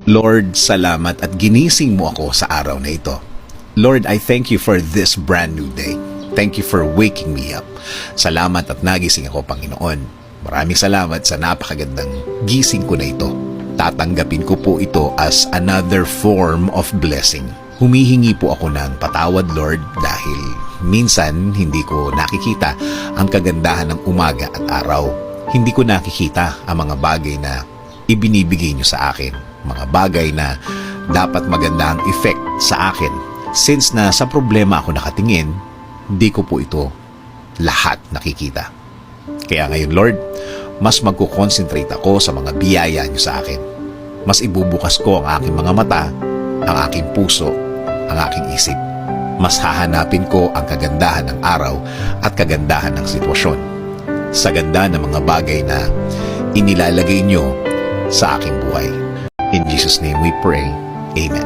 Lord, salamat at ginising mo ako sa araw na ito. Lord, I thank you for this brand new day. Thank you for waking me up. Salamat at nagising ako, Panginoon. Maraming salamat sa napakagandang gising ko na ito. Tatanggapin ko po ito as another form of blessing. Humihingi po ako ng patawad, Lord, dahil minsan hindi ko nakikita ang kagandahan ng umaga at araw. Hindi ko nakikita ang mga bagay na ibinibigay niyo sa akin. Mga bagay na dapat maganda ang effect sa akin. Since na sa problema ako nakatingin, hindi ko po ito lahat nakikita. Kaya ngayon, Lord, mas magkukonsentrate ako sa mga biyaya niyo sa akin. Mas ibubukas ko ang aking mga mata, ang aking puso, ang aking isip. Mas hahanapin ko ang kagandahan ng araw at kagandahan ng sitwasyon. Sa ganda ng mga bagay na inilalagay niyo sa aking buhay. In Jesus' name we pray. Amen.